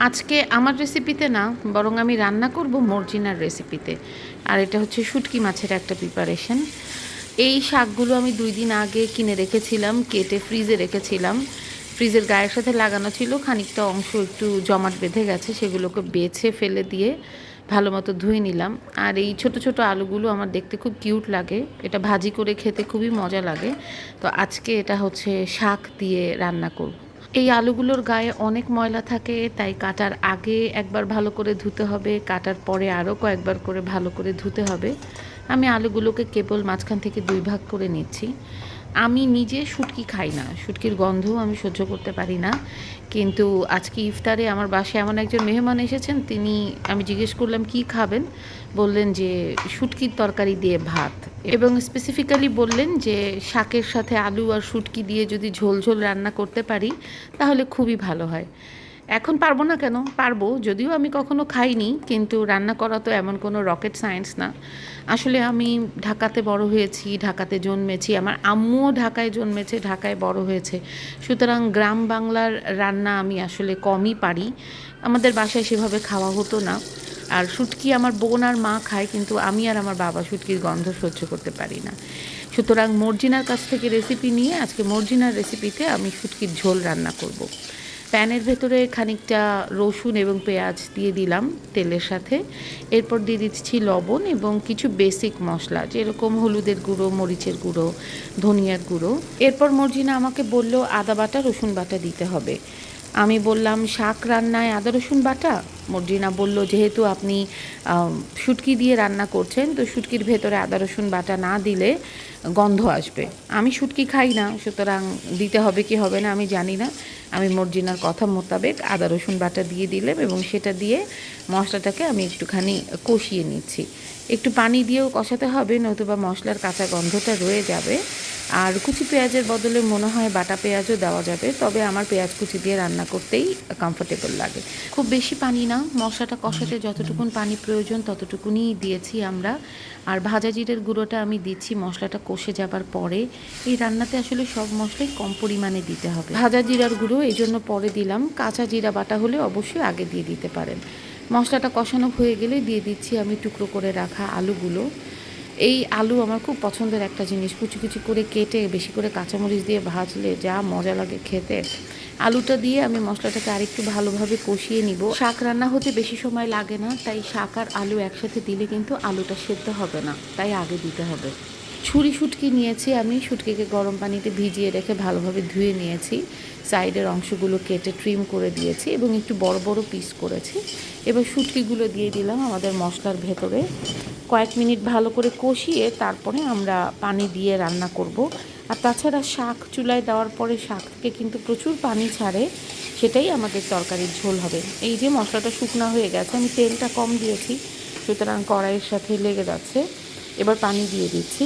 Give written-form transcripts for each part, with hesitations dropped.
আজকে আমার রেসিপিতে না, বরং আমি রান্না করব মর্জিনার রেসিপিতে। আর এটা হচ্ছে শুটকি মাছের একটা প্রিপারেশন। এই শাকগুলো আমি 2 দিন আগে কিনে রেখেছিলাম, কেটে ফ্রিজে রেখেছিলাম। ফ্রিজের গায়ের সাথে লাগানো ছিল, খানিকটা অংশ একটু জমাট বেঁধে গেছে, সেগুলোকে বেছে ফেলে দিয়ে ভালো মতো ধুয়ে নিলাম। আর এই ছোট ছোট আলুগুলো আমার দেখতে খুব কিউট লাগে, এটা ভাজি করে খেতে খুবই মজা লাগে। তো আজকে এটা হচ্ছে শাক দিয়ে রান্না করব। এই আলুগুলোর গায়ে অনেক ময়লা থাকে, তাই কাটার আগে একবার ভালো করে ধুতে হবে, কাটার পরে আরও কয়েকবার করে ভালো করে ধুতে হবে। আমি আলুগুলোকে কেবল মাঝখান থেকে 2 ভাগ করে নিচ্ছি। আমি নিজে শুটকি খাই না, শুটকির গন্ধও আমি সহ্য করতে পারি না। কিন্তু আজকে ইফতারে আমার বাসায় এমন একজন মেহমান এসেছেন, আমি জিজ্ঞেস করলাম কি খাবেন, বললেন যে শুটকির তরকারি দিয়ে ভাত, এবং স্পেসিফিক্যালি বললেন যে শাকের সাথে আলু আর শুটকি দিয়ে যদি ঝোল ঝোল রান্না করতে পারি তাহলে খুবই ভালো হয়। এখন পারবো না কেন, পারবো, যদিও আমি কখনো খাইনি, কিন্তু রান্না করা তো এমন কোনো রকেট সায়েন্স না। আসলে আমি ঢাকাতে বড় হয়েছি, ঢাকাতে জন্মেছি, আমার আম্মুও ঢাকায় জন্মেছে, ঢাকায় বড় হয়েছে। সুতরাং গ্রাম বাংলার রান্না আমি আসলে কমই পারি, আমাদের বাসায় সেভাবে খাওয়া হতো না। আর শুটকি আমার বোন আর মা খায়, কিন্তু আমি আর আমার বাবা শুটকির গন্ধ সহ্য করতে পারি না। সুতরাং মর্জিনার কাছ থেকে রেসিপি নিয়ে আজকে মর্জিনার রেসিপিতে আমি শুটকির ঝোল রান্না করব। প্যানের ভেতরে খানিকটা রসুন এবং পেঁয়াজ দিয়ে দিলাম তেলের সাথে। এরপর দিয়ে দিচ্ছি লবণ এবং কিছু বেসিক মশলা, যেরকম হলুদের গুঁড়ো, মরিচের গুঁড়ো, ধনিয়ার গুঁড়ো। এরপর মর্জিনা আমাকে বলল আদা বাটা, রসুন বাটা দিতে হবে। আমি বললাম শাক রান্নায় আদা রসুন বাটা? মর্জিনা বলল যেহেতু আপনি শুটকি দিয়ে রান্না করছেন, তো শুটকির ভেতরে আদা রসুন বাটা না দিলে গন্ধ আসবে। আমি শুটকি খাই না, সুতরাং দিতে হবে কি হবে না আমি জানি না। আমি মর্জিনার কথা মোতাবেক আদা রসুন বাটা দিয়ে দিলাম এবং সেটা দিয়ে মশলাটাকে আমি একটুখানি কষিয়ে নিচ্ছি। একটু পানি দিয়েও কষাতে হবে, নতুবা মশলার কাঁচা গন্ধটা রয়ে যাবে। আর কুচি পেঁয়াজের বদলে মনে হয় বাটা পেঁয়াজও দেওয়া যাবে, তবে আমার পেঁয়াজ কুচি দিয়ে রান্না করতেই কমফোর্টেবল লাগে। খুব বেশি পানি না, মশলাটা কষাতে যতটুকুন পানি প্রয়োজন ততটুকুনি দিয়েছি আমরা। আর ভাজা জিরের গুঁড়োটা আমি দিচ্ছি মশলাটা কষে যাবার পরে। এই রান্নাতে আসলে সব মশলাই কম পরিমাণে দিতে হবে। ভাজা জিরার গুঁড়ো এই জন্য পরে দিলাম, কাঁচা জিরা বাটা হলে অবশ্যই আগে দিয়ে দিতে পারেন। মশলাটা কষানো হয়ে গেলে দিয়ে দিচ্ছি আমি টুকরো করে রাখা আলুগুলো। এই আলু আমার খুব পছন্দের একটা জিনিস, কুচি কুচি করে কেটে বেশি করে কাঁচামরিচ দিয়ে ভাজলে যা মজা লাগে খেতে। আলুটা দিয়ে আমি মশলাটাকে আরেকটু ভালোভাবে কষিয়ে নিব। শাক রান্না হতে বেশি সময় লাগে না, তাই শাক আর আলু একসাথে দিলে কিন্তু আলুটা সেদ্ধ হবে না, তাই আগে দিতে হবে। ছুরি শুটকি নিয়েছি আমি, শুটকিকে গরম পানিতে ভিজিয়ে রেখে ভালোভাবে ধুয়ে নিয়েছি। সাইডের অংশগুলো কেটে ট্রিম করে দিয়েছি এবং একটু বড় বড় পিস করেছি। এবার শুটকিগুলো দিয়ে দিলাম আমাদের মশলার ভেতরে। কয়েক মিনিট ভালো করে কষিয়ে তারপরে আমরা পানি দিয়ে রান্না করব। আর তাছাড়া শাক চুলায় দেওয়ার পরে শাক থেকে কিন্তু প্রচুর পানি ছাড়ে, সেটাই আমাদের তরকারির ঝোল হবে। এই যে মশলাটা শুকনো হয়ে গেছে, আমি তেলটা কম দিয়েছি, সুতরাং কড়াইয়ের সাথে লেগে যাচ্ছে। এবার পানি দিয়ে দিচ্ছি।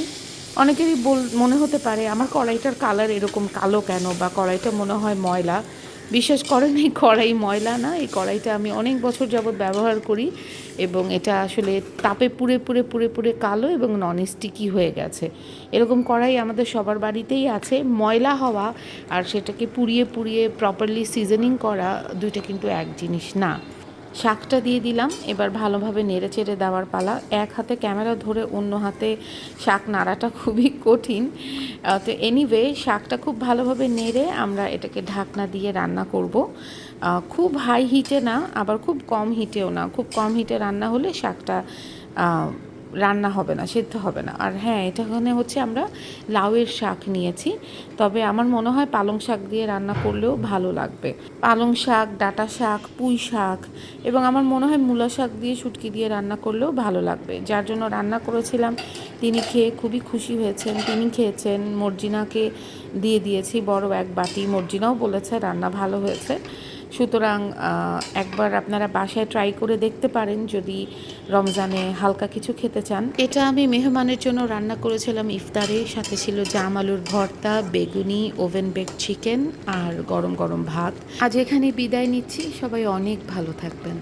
অনেকেরই মনে হতে পারে আমার কড়াইটার কালার এরকম কালো কেন, বা কড়াইটা মনে হয় ময়লা। বিশ্বাস করেন, এই কড়াই ময়লা না, এই কড়াইটা আমি অনেক বছর যাবৎ ব্যবহার করি এবং এটা আসলে তাপে পুড়ে পুড়ে পুড়ে পুড়ে কালো এবং নন স্টিকি হয়ে গেছে। এরকম কড়াই আমাদের সবার বাড়িতেই আছে। ময়লা হওয়া আর সেটাকে পুড়িয়ে পুড়িয়ে প্রপারলি সিজনিং করা, দুইটা কিন্তু এক জিনিস না। শাকটা দিয়ে দিলাম, এবার ভালোভাবে নেড়ে চেড়ে দেওয়ার পালা। এক হাতে ক্যামেরা ধরে অন্য হাতে শাক নাড়াটা খুবই কঠিন। তো এনিওয়ে শাকটা খুব ভালোভাবে নেড়ে আমরা এটাকে ঢাকনা দিয়ে রান্না করব। খুব হাই হিটে না, আবার খুব কম হিটেও না। খুব কম হিটে রান্না হলে শাকটা রান্না হবে না, সেদ্ধ হবে না। আর হ্যাঁ, এখানে হচ্ছে আমরা লাউয়ের শাক নিয়েছি, তবে আমার মনে হয় পালং শাক দিয়ে রান্না করলেও ভালো লাগবে। পালং শাক, ডাঁটা শাক, পুঁই শাক এবং আমার মনে হয় মূলা শাক দিয়ে শুটকি দিয়ে রান্না করলেও ভালো লাগবে। যার জন্য রান্না করেছিলাম তিনি খেয়ে খুবই খুশি হয়েছেন, তিনি খেয়েছেন। মর্জিনাকে দিয়ে দিয়েছি বড় এক বাটি, মর্জিনাও বলেছে রান্না ভালো হয়েছে। সুতরাং একবার আপনারা বাসায় ট্রাই করে দেখতে পারেন যদি রমজানে হালকা কিছু খেতে চান। এটা আমি মেহমানের জন্য রান্না করেছিলাম ইফতারে, সাথে ছিল জাম আলুর ভর্তা, বেগুনি, ওভেন বেক চিকেন আর গরম গরম ভাত। আজ এখানে বিদায় নিচ্ছি, সবাই অনেক ভালো থাকবেন।